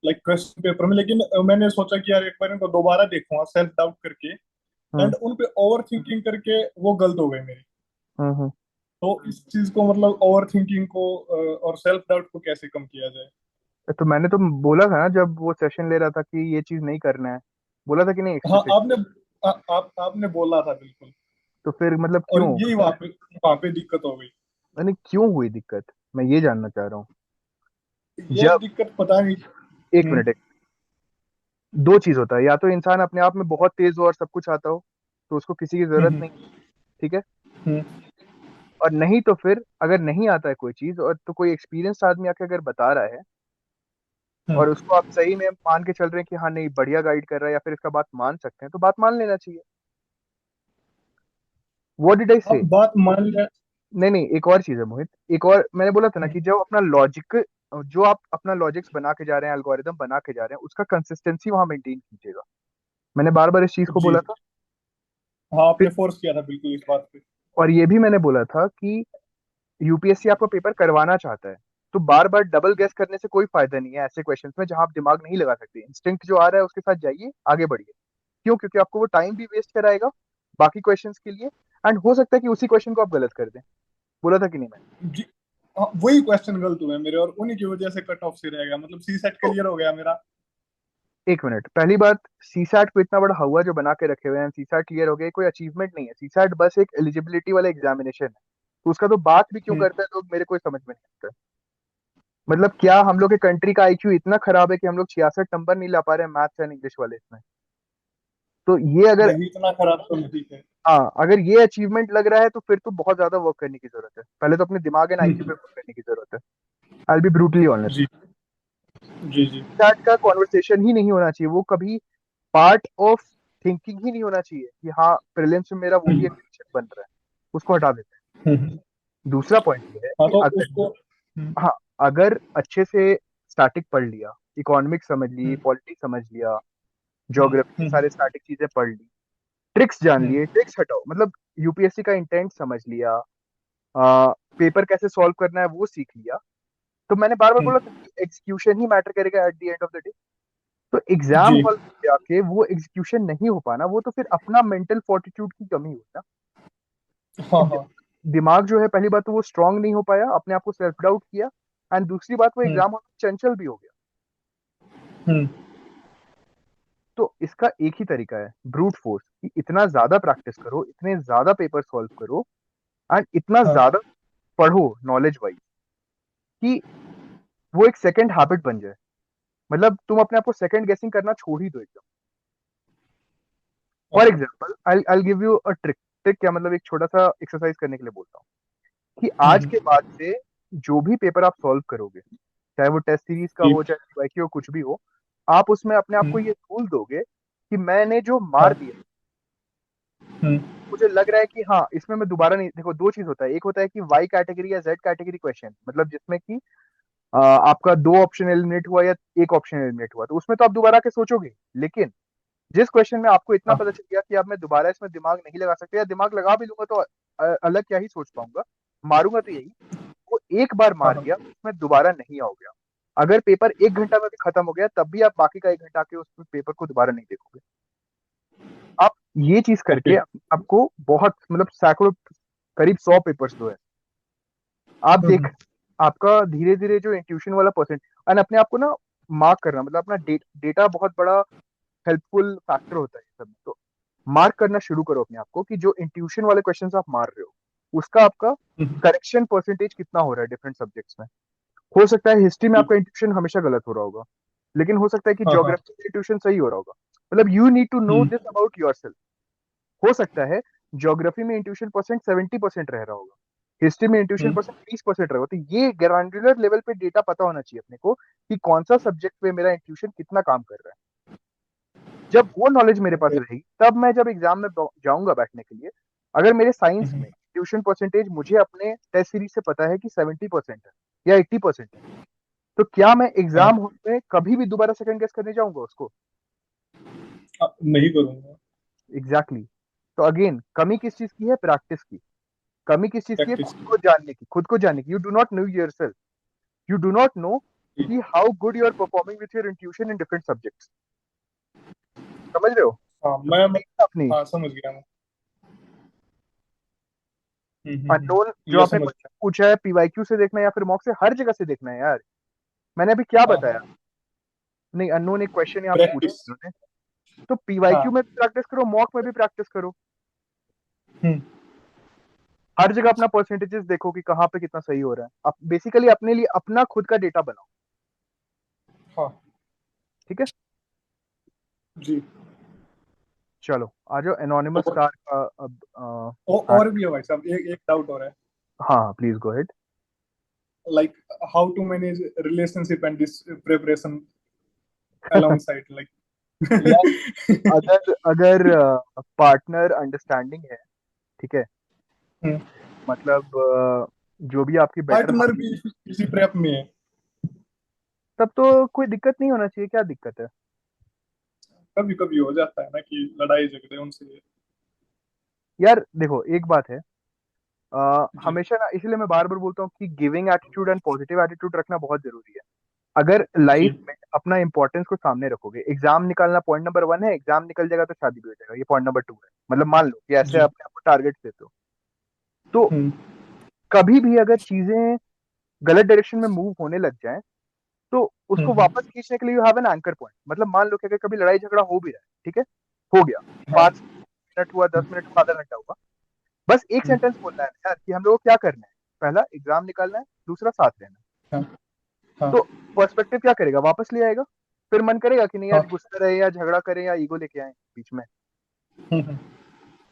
लाइक क्वेश्चन पेपर में। लेकिन मैंने सोचा कि यार एक बार इनको दोबारा देखूंगा सेल्फ डाउट करके, हम्म एंड उन पे ओवर थिंकिंग करके वो गलत हो गए मेरे। हम्म. तो इस चीज को मतलब ओवर थिंकिंग को और सेल्फ डाउट को कैसे कम किया जाए? तो मैंने तो बोला था ना जब वो सेशन ले रहा था कि ये चीज नहीं करना है. बोला था कि नहीं हाँ, एक्सप्लिसिट. आपने बोला था बिल्कुल। तो फिर मतलब और क्यों, यही वहां पे दिक्कत हो गई। यानी क्यों हुई दिक्कत, मैं ये जानना चाह रहा हूँ. ये जब, दिक्कत पता नहीं। एक मिनट, दो चीज होता है. या तो इंसान अपने आप में बहुत तेज हो और सब कुछ आता हो, तो उसको किसी की जरूरत हम्म नहीं. ठीक है. हम्म और नहीं तो फिर अगर नहीं आता है कोई चीज, और तो कोई एक्सपीरियंस आदमी आके अगर बता रहा है हम्म और उसको आप सही में मान के चल रहे हैं कि हाँ नहीं बढ़िया गाइड कर रहा है, या फिर इसका बात मान सकते हैं, तो बात मान लेना चाहिए. व्हाट डिड आई से. अब बात मान लिया। नहीं नहीं, एक और चीज है मोहित. एक और मैंने बोला था ना कि हम्म, जब अपना लॉजिक, जो आप अपना लॉजिक्स बना के जा रहे हैं, एल्गोरिदम बना के जा रहे हैं, उसका कंसिस्टेंसी वहां मेंटेन कीजिएगा. मैंने बार बार इस चीज को जी। बोला था. हाँ, फिर आपने फोर्स किया था बिल्कुल इस बात पे। और ये भी मैंने बोला था कि यूपीएससी आपका पेपर करवाना चाहता है, तो बार बार डबल गेस करने से कोई फायदा नहीं है ऐसे क्वेश्चंस में जहां आप दिमाग नहीं लगा सकते. इंस्टिंक्ट जो आ रहा है उसके साथ जाइए, आगे बढ़िए. क्यों? क्योंकि आपको वो टाइम भी वेस्ट कराएगा बाकी क्वेश्चंस के लिए. एंड हो सकता है कि उसी क्वेश्चन को आप गलत कर दें. बोला था कि नहीं मैंने. जी। हाँ, वही क्वेश्चन गलत हुए मेरे, और उन्हीं की वजह से कट ऑफ से रह गया, मतलब सी सेट तो क्लियर हो गया मेरा। एक मिनट, पहली बात, सीसैट को इतना बड़ा हवा जो बना के रखे हुए हैं, सीसैट क्लियर हो गया, ये कोई अचीवमेंट नहीं है. सीसैट बस एक एलिजिबिलिटी वाला एग्जामिनेशन है. तो उसका तो बात भी क्यों हम्म करते हैं लोग, मेरे कोई समझ में नहीं आता. मतलब क्या हम लोग के कंट्री का आईक्यू इतना खराब है कि हम लोग 66 नंबर नहीं ला पा रहे हैं मैथ्स एंड इंग्लिश वाले इसमें. तो ये अगर, नहीं, इतना खराब तो नहीं है। हाँ अगर ये अचीवमेंट लग रहा है तो फिर तो बहुत ज्यादा वर्क करने की जरूरत है. पहले तो अपने दिमाग एंड आईक्यू पे हम्म, वर्क करने की जरूरत है. I be brutally honest. जी जी जी। चैट का कॉन्वर्सेशन ही नहीं होना चाहिए. वो कभी पार्ट ऑफ थिंकिंग ही नहीं होना चाहिए कि हाँ प्रीलिम्स में मेरा वो भी एक हम्म क्वेश्चन बन रहा है. उसको हटा देते हम्म। हैं. दूसरा पॉइंट ये है हाँ, कि तो अगर, उसको। हाँ, अगर अच्छे से स्टैटिक पढ़ लिया, इकोनॉमिक्स समझ ली, हम्म पॉलिटिक्स समझ लिया, हम्म ज्योग्राफी के हम्म सारे स्टैटिक चीजें पढ़ ली, ट्रिक्स जान हम्म लिए, ट्रिक्स हटाओ, मतलब यूपीएससी का इंटेंट समझ लिया, पेपर कैसे सॉल्व करना है वो सीख लिया, तो मैंने बार बार हम्म, बोला था कि एग्जीक्यूशन ही मैटर करेगा at the end of the day. तो एग्जाम जी। हॉल में जाके वो एग्जीक्यूशन नहीं हो पाना, वो तो फिर अपना मेंटल फोर्टिट्यूड की कमी हुई ना. हाँ कि हाँ। दिमाग जो है, पहली बात तो वो स्ट्रांग नहीं हो पाया, अपने आप को सेल्फ डाउट किया. एंड दूसरी बात, वो हम्म एग्जाम हॉल में चंचल भी हो गया. हम्म तो इसका एक ही तरीका है, ब्रूट फोर्स, कि इतना ज्यादा प्रैक्टिस करो, इतने ज्यादा पेपर सॉल्व करो, एंड इतना हाँ। ज्यादा पढ़ो नॉलेज वाइज, कि वो एक सेकंड हैबिट बन जाए. मतलब तुम अपने आप को सेकंड गेसिंग करना छोड़ ही दो एकदम. फॉर अच्छा। Example, I give you a trick. Trick क्या मतलब, एक छोटा सा एक्सरसाइज करने के लिए बोलता हूँ कि आज हम्म के बाद से जो भी पेपर आप सॉल्व करोगे, चाहे वो टेस्ट सीरीज का जी। हो, चाहे वाईक्यू हो, कुछ भी हो, आप उसमें अपने आप को हम्म, ये रूल दोगे कि मैंने जो मार हाँ दिया हम्म। मुझे लग रहा है कि हाँ इसमें मैं दोबारा नहीं, देखो दो चीज होता है, एक होता है कि वाई कैटेगरी या जेड कैटेगरी क्वेश्चन, मतलब जिसमें कि आपका दो ऑप्शन एलिमिनेट हुआ या एक ऑप्शन एलिमिनेट हुआ, तो उसमें तो आप दोबारा के सोचोगे। लेकिन जिस क्वेश्चन में आपको इतना हाँ पता चल गया कि अब मैं दोबारा इसमें दिमाग नहीं लगा सकता, या दिमाग लगा भी लूंगा तो अलग क्या ही सोच पाऊंगा, मारूंगा तो यही, वो एक बार हाँ मार हाँ। दिया उसमें दोबारा नहीं आओगे आप। अगर पेपर एक घंटा में भी खत्म हो गया तब भी आप बाकी का एक घंटा के उस पेपर को दोबारा नहीं देखोगे। आप ये चीज ओके। करके आपको बहुत मतलब सैकड़ों, करीब 100 पेपर्स दो है, आप देख, हम्म। आपका धीरे धीरे जो इंट्यूशन वाला परसेंट, एंड अपने आप को ना मार्क करना, मतलब अपना डेटा बहुत बड़ा हेल्पफुल फैक्टर होता है ये सब में। तो मार्क करना शुरू करो अपने आप को कि जो इंट्यूशन वाले क्वेश्चंस आप मार रहे हो उसका आपका हम्म। करेक्शन परसेंटेज कितना हो रहा है डिफरेंट सब्जेक्ट्स में। हो सकता है हिस्ट्री में ठीक। आपका इंट्यूशन हमेशा गलत हो रहा होगा, लेकिन हो सकता है कि हाँ हाँ। ज्योग्राफी में इंट्यूशन सही हो रहा होगा। मतलब you need to know hmm. This about yourself. हो सकता है ज्योग्राफी में इंट्यूशन परसेंट 70% रह रहा होगा, हिस्ट्री में इंट्यूशन हम्म। परसेंट 20% रहेगा। तो ये ग्रानुलर लेवल पे डेटा पता होना चाहिए अपने को कि कौन सा सब्जेक्ट पे मेरा इंट्यूशन कितना काम कर रहा है। जब वो नॉलेज मेरे पास ओके। रहेगी तब मैं जब एग्जाम में जाऊंगा बैठने के लिए, अगर मेरे साइंस हम्म। में ट्यूशन परसेंटेज मुझे अपने टेस्ट सीरीज से पता है कि 70% है या 80% है, तो क्या मैं हाँ। एग्जाम हॉल में कभी भी दोबारा सेकंड गेस करने जाऊंगा उसको? नहीं करूंगा। Exactly exactly. तो अगेन कमी किस चीज की है? प्रैक्टिस की। कमी किस चीज की है? प्रैक्टिस। खुद को जानने की, खुद को जानने की। You do not know yourself, you do not know कि how good you are performing with your intuition in different subjects. समझ रहे हो? हाँ तो मैं कमी है अपनी। हाँ समझ गया मैं। अननोन जो ये आपने समझ क्वेश्चन गया। पूछा है पीवाईक्यू से देखना है या फिर मॉक से, हर जगह से देखना है यार। मैंने अभी क्या हाँ बताया? नहीं, अननोन एक क्वेश्चन यहाँ पे पूछा प्रैक्टिस। उन्होंने, तो पीवाईक्यू हाँ। में भी प्रैक्टिस करो, मॉक में भी प्रैक्टिस करो। हम्म। हर जगह अपना परसेंटेजेस देखो कि कहाँ पे कितना सही हो रहा है। आप बेसिकली अपने लिए अपना खुद का डेटा बनाओ। हाँ। ठीक है, जी। चलो आ जाओ एनोनिमस और कार का अब और भी है भाई साहब, एक एक डाउट हो रहा है। हाँ please go ahead. Like how to manage relationship and this preparation alongside like यार अगर अगर पार्टनर अंडरस्टैंडिंग है, ठीक है, मतलब जो भी आपकी बेटर पार्टनर हाफ, भी इसी प्रेप में है। तब तो कोई दिक्कत नहीं होना चाहिए। क्या दिक्कत है? कभी कभी हो जाता है ना कि लड़ाई झगड़े उनसे। यार देखो एक बात है, जी। हमेशा ना, इसलिए मैं बार बार बोलता हूँ कि giving attitude and positive attitude रखना बहुत जरूरी है। अगर जी। लाइफ में अपना इंपॉर्टेंस को सामने रखोगे, एग्जाम निकालना पॉइंट नंबर 1 है, एग्जाम निकल जाएगा तो शादी भी हो जाएगा, ये पॉइंट नंबर 2 है। मतलब मान लो कि ऐसे जी। अपने आप को टारगेट देते हो, तो हम्म। कभी भी अगर चीजें गलत डायरेक्शन में मूव होने लग जाए तो उसको हम्म। वापस खींचने के लिए you have an anchor point. मतलब मान लो कि अगर कभी लड़ाई झगड़ा हो भी रहा है, ठीक है, हो गया, हाँ। 5 मिनट हुआ, 10 मिनट हुआ, आधा घंटा हुआ, बस एक हम्म। सेंटेंस बोलना है यार कि हम लोग को क्या करना है। पहला एग्जाम निकालना है, दूसरा साथ रहना है। हाँ। हाँ। तो पर्सपेक्टिव क्या करेगा? वापस ले आएगा। फिर मन करेगा कि नहीं यार हाँ। गुस्सा रहे या झगड़ा करें या ईगो लेके आए बीच में। हम्म।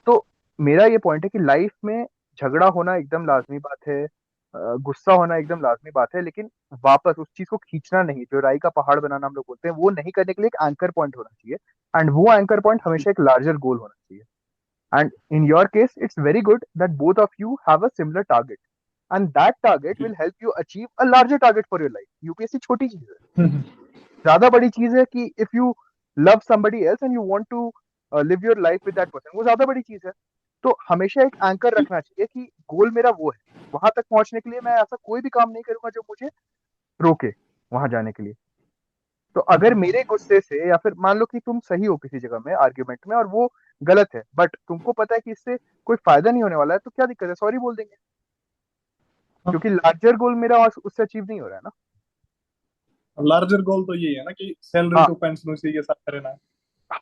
तो मेरा ये पॉइंट है कि लाइफ में झगड़ा होना एकदम लाजमी बात है, गुस्सा होना एकदम लाजमी बात है, लेकिन वापस उस चीज को खींचना नहीं, जो राई का पहाड़ बनाना हम लोग बोलते हैं, वो नहीं करने के लिए एक एंकर पॉइंट होना चाहिए। एंड वो एंकर पॉइंट हमेशा एक लार्जर गोल होना चाहिए। And in your case it's very good that both of you have a similar target, and that target जी। Will help you achieve a larger target for your life. UPSC छोटी चीज है, हम्म। ज्यादा बड़ी चीज है कि if you love somebody else and you want to live your life with that person, वो ज्यादा बड़ी चीज है। तो हमेशा एक एंकर जी। रखना चाहिए कि गोल मेरा वो है, वहां तक पहुंचने के लिए मैं ऐसा कोई भी काम नहीं करूंगा जो मुझे रोके वहां जाने के लिए। तो अगर मेरे गुस्से से, या फिर मान लो कि तुम सही हो किसी जगह में आर्ग्यूमेंट में और वो गलत है, बट तुमको पता है कि इससे कोई फायदा नहीं होने वाला है, तो क्या दिक्कत है? सॉरी बोल देंगे, क्योंकि लार्जर गोल मेरा उससे अचीव नहीं हो रहा है ना। लार्जर गोल तो यही है ना कि सैलरी हाँ टू पेंशन उसी के साथ रहना है।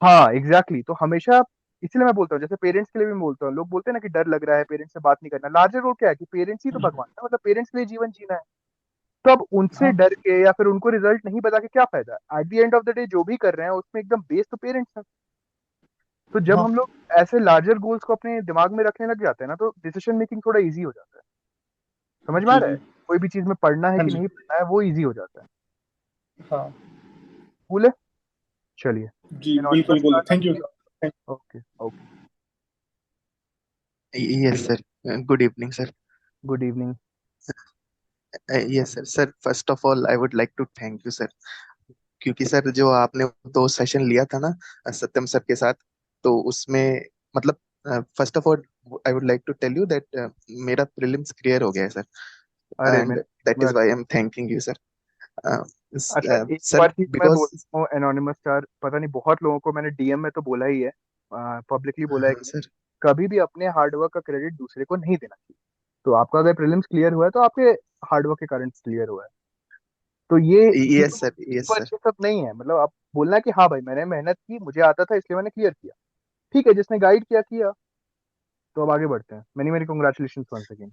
हाँ एग्जैक्टली exactly. तो हमेशा, इसलिए मैं बोलता हूँ, जैसे पेरेंट्स के लिए भी मैं बोलता हूँ, लोग बोलते हैं ना कि डर लग रहा है पेरेंट्स से बात नहीं करना, लार्जर रोल क्या है कि पेरेंट्स ही तो भगवान है, मतलब पेरेंट्स के लिए जीवन जीना है। तो अब उनसे हाँ। डर के या फिर उनको रिजल्ट नहीं बता के क्या फायदा? At the end of the day जो भी कर रहे हैं उसमें एकदम बेस तो पेरेंट्स है। तो जब हाँ। हम लोग ऐसे लार्जर गोल्स को अपने दिमाग में रखने लग जाते हैं ना, तो डिसीजन मेकिंग थोड़ा इजी हो जाता है। समझ में आ जी। रहा है? जी। कोई भी चीज में पढ़ना है हाँ कि जी। नहीं पढ़ना है वो इजी हो जाता है। हाँ। कूल है, चलिए। जी एनोनिमस बिल्कुल बोले, का थैंक यू आपने, sir. Okay okay. Yes sir, good evening sir. Good evening. Yes sir. Sir first of all I would like to thank you sir, क्योंकि सर जो आपने 2 सेशन लिया था ना सत्यम सर के साथ, तो उसमें मतलब first of all I would like to tell you that मेरा प्रीलिम्स क्लियर हो गया है सर, अरे and that is why I am thanking you sir. अच्छा, एक सर और चीज मैं बिकॉज बोलता हूँ एनोनिमस स्टार, पता नहीं बहुत लोगों को मैंने डीएम में तो बोला ही है, पब्लिकली बोला है हाँ कि सर। कभी भी अपने हार्डवर्क का क्रेडिट दूसरे को नहीं देना चाहिए। तो आपका अगर प्रीलिम्स क्लियर हुआ है तो आपके हार्डवर्क के कारण क्लियर हुआ है। तो ये यस चीजों सर, यस पर सर। ये सब नहीं है, मतलब आप बोलना है कि हाँ भाई मैंने मेहनत की, मुझे आता था इसलिए मैंने क्लियर किया। ठीक है, जिसने गाइड किया किया। तो अब आगे बढ़ते हैं। Many many congratulation once again.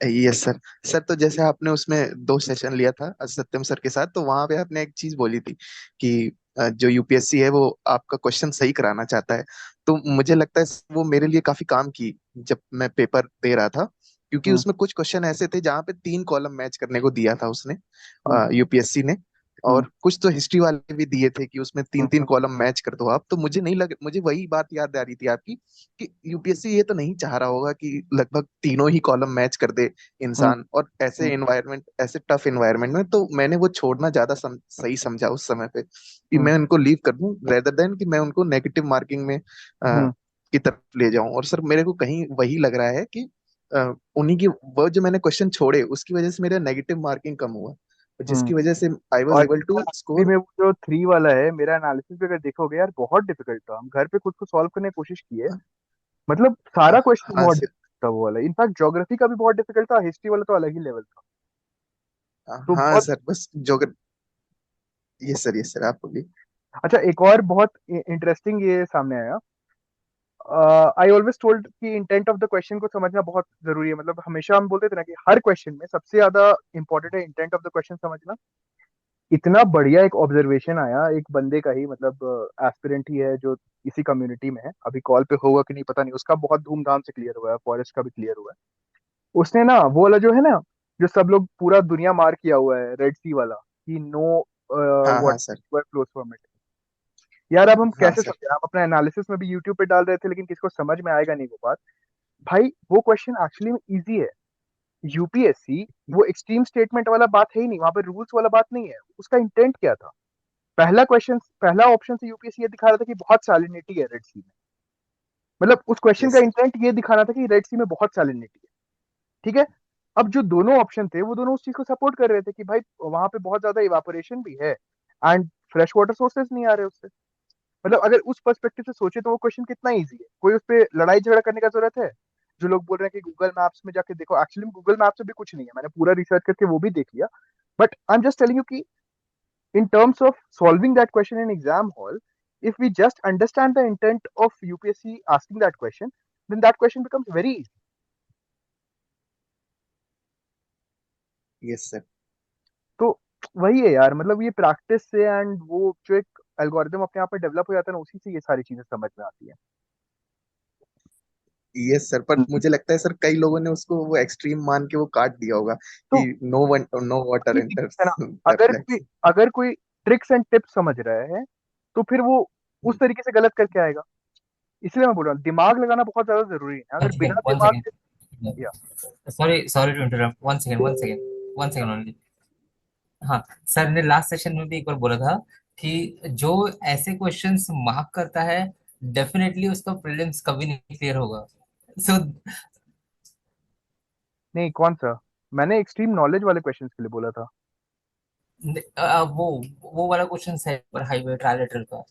Yes sir. Sir तो जैसे आपने उसमें 2 सेशन लिया था सत्यम सर के साथ, तो वहां पे आपने एक चीज बोली थी कि जो यूपीएससी है वो आपका क्वेश्चन सही कराना चाहता है। तो मुझे लगता है वो मेरे लिए काफी काम की जब मैं पेपर दे रहा था, क्योंकि हम्म। उसमें कुछ क्वेश्चन ऐसे थे जहाँ पे 3 कॉलम मैच करने को दिया था उसने, हम्म। यूपीएससी ने। हम्म। और कुछ तो हिस्ट्री वाले भी दिए थे कि उसमें तीन तीन हम्म। कॉलम मैच कर दो आप। तो मुझे नहीं लग मुझे वही बात याद आ रही थी आपकी कि यूपीएससी ये तो नहीं चाह रहा होगा कि लगभग तीनों ही कॉलम मैच कर दे हम्म। इंसान, और ऐसे हम्म। इन्वायरमेंट, ऐसे टफ इन्वायरमेंट में तो मैंने वो छोड़ना ज्यादा सही समझा उस समय पे, कि हम्म। मैं उनको लीव कर दूं रेदर देन कि मैं उनको नेगेटिव मार्किंग में हम्म। की तरफ ले जाऊं। और सर मेरे को कहीं वही लग रहा है कि उन्हीं की वो जो मैंने क्वेश्चन छोड़े उसकी वजह से मेरा नेगेटिव मार्किंग कम हुआ, हम्म। जिसकी वजह से आई वाज और एबल टू भी स्कोर। में वो जो 3 वाला है, मेरा एनालिसिस भी अगर देखोगे यार बहुत डिफिकल्ट था। हम घर पे खुद को सॉल्व करने की कोशिश किए, मतलब सारा क्वेश्चन हाँ बहुत सर। डिफिकल्ट था वो वाला। इनफैक्ट ज्योग्राफी का भी बहुत डिफिकल्ट था, हिस्ट्री वाला तो अलग ही लेवल था। तो हाँ बहुत। सर, बस जो, ये सर आप बोलिए। अच्छा, एक और बहुत इंटरेस्टिंग ये सामने आया। आई ऑलवेज टोल्ड कि इंटेंट ऑफ द क्वेश्चन को समझना बहुत जरूरी है। मतलब हमेशा हम बोलते थे ना कि हर क्वेश्चन में सबसे ज्यादा इंपॉर्टेंट है इंटेंट ऑफ द क्वेश्चन समझना। इतना बढ़िया एक ऑब्जर्वेशन आया एक बंदे का ही, मतलब एस्पिरेंट ही है जो इसी कम्युनिटी में है, अभी कॉल पे होगा कि नहीं पता नहीं। उसका बहुत धूमधाम से क्लियर हुआ है, फॉरेस्ट का भी क्लियर हुआ है। उसने ना वो वाला जो है ना, जो सब लोग पूरा दुनिया मार किया हुआ है, रेड सी वाला, कि नो हाँ वाटर हाँ सर। Flows from it. यार अब हम हाँ कैसे सर। समझे? हम अपना एनालिसिस में भी यूट्यूब पे डाल रहे थे, लेकिन किसको समझ में आएगा नहीं वो बात। भाई वो क्वेश्चन एक्चुअली में इजी है। यूपीएससी वो एक्सट्रीम स्टेटमेंट वाला बात है ही नहीं, वहां पे रूल्स वाला बात नहीं है। उसका इंटेंट क्या था? पहला क्वेश्चन, पहला ऑप्शन से यूपीएससी ये दिखा रहा था कि बहुत सैलिनिटी है रेड सी में। मतलब उस क्वेश्चन का यस इंटेंट ये दिखाना था कि रेड सी में बहुत सैलिनिटी है। ठीक है। अब जो दोनों ऑप्शन थे वो दोनों उस चीज को सपोर्ट कर रहे थे कि भाई वहां पे बहुत ज्यादा इवापोरेशन भी है, एंड फ्रेश वाटर सोर्सेज नहीं आ रहे उससे। मतलब अगर उस पर्सपेक्टिव से सोचे तो वो क्वेश्चन कितना इजी है, कोई उस पर लड़ाई झगड़ा करने का जरूरत है? जो लोग बोल रहे हैं कि गूगल मैप्स में जाके देखो, एक्चुअली में गूगल मैप्स में भी कुछ नहीं है, मैंने पूरा रिसर्च करके वो भी देख लिया। But I am just telling you कि in terms of solving that question in exam hall, if we just understand the intent of UPSC asking that question, then that question becomes very easy. Yes sir. तो वही है यार, मतलब ये प्रैक्टिस से एंड वो जो एक एल्गोरिदम अपने आप में डेवलप हो जाता है ना, उसी से ये सारी चीजें समझ में आती है। यस सर, पर मुझे लगता है सर कई लोगों ने उसको वो एक्सट्रीम मान के वो काट दिया होगा तो कि नो वाटर वही दिक्कत एंटर्स है ना, द अगर कोई फ्लैग्स। अगर कोई ट्रिक्स एंड टिप्स समझ रहा है तो फिर वो उस तरीके से गलत करके आएगा। इसलिए मैं बोल रहा हूँ दिमाग लगाना बहुत ज्यादा जरूरी है। अगर बिना One दिमाग second. के या Sorry to interrupt. One second only. हाँ, सर ने लास्ट सेशन में भी एक बार बोला था कि जो ऐसे क्वेश्चंस मार्क करता है डेफिनेटली उसका प्रीलिम्स कभी नहीं क्लियर होगा। सो नहीं, कौन सा? मैंने एक्सट्रीम नॉलेज वाले क्वेश्चंस के लिए बोला था। वो वाला क्वेश्चन है पर हाईवे ट्रायलेटरल का।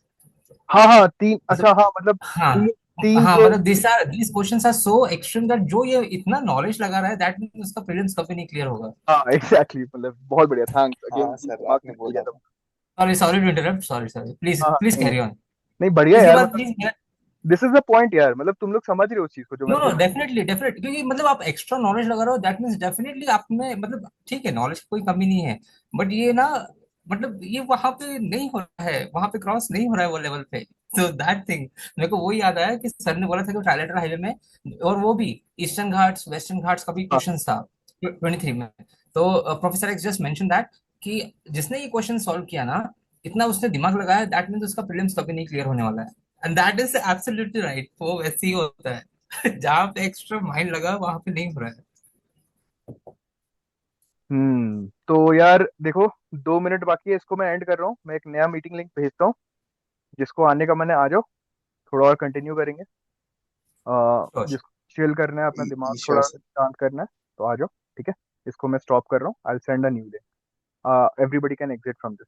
हाँ हाँ, तीन, अच्छा मतलब हाँ, मतलब हाँ तीन, तीन हाँ, जो। मतलब this questions are so extreme that जो ये इतना नॉलेज लगा रहा है दैट मीन उसका प्रीलिम्स कभी नहीं क्लियर होगा। हाँ एग्जैक्टली, मतलब बहुत बढ़िया, थैंक्स अगेन, हाँ सर, दिमाग से आपने निकल गया बोला था। था। Sorry to interrupt, sorry please हाँ हाँ, प्लीज नहीं कैरी ऑन। नहीं, बढ़िया इसके यार, बाद मतलब please. This is the point यार, मतलब तुम लोग समझ रहे हो उस चीज को जो मैं नो नो, बोल रहा डेफिनेटली डेफिनेटली, क्योंकि मतलब आप एक्स्ट्रा नॉलेज लगा रहे हो दैट मीन्स डेफिनेटली आप में मतलब ठीक है, नॉलेज की कोई कमी नहीं है। बट ये ना मतलब ये वहां पे नहीं हो रहा है, वहां पे क्रॉस नहीं हो रहा है वो लेवल पे। तो दैट थिंग मेरे को वही याद आया कि सर ने बोला था कि ट्राइलेटरल हाईवे में, और वो भी ईस्टर्न घाट्स वेस्टर्न घाट्स का भी हूँ। क्वेश्चन था 23 में। तो professor x just mention that कि जिसने ये क्वेश्चन सॉल्व किया ना, इतना उसने दिमाग लगाया दैट मीन्स उसका प्रीलिम्स कभी नहीं क्लियर होने वाला है। And that is absolutely right, वो वैसे ही होता है। जहाँ पे एक्स्ट्रा माइंड लगा वहां पे नहीं हो रहा है। तो यार देखो, 2 मिनट बाकी है, इसको मैं एंड कर रहा हूँ। मैं एक नया मीटिंग लिंक भेजता हूँ, जिसको आने का मैंने, आ जाओ। थोड़ा और कंटिन्यू करेंगे। श्योर। जिसको चिल करना है, अपना दिमाग श्योर थोड़ा सर। शांत करना है, तो आ जाओ। ठीक है, इसको मैं स्टॉप कर रहा हूँ। I send a new link. Everybody can exit from this.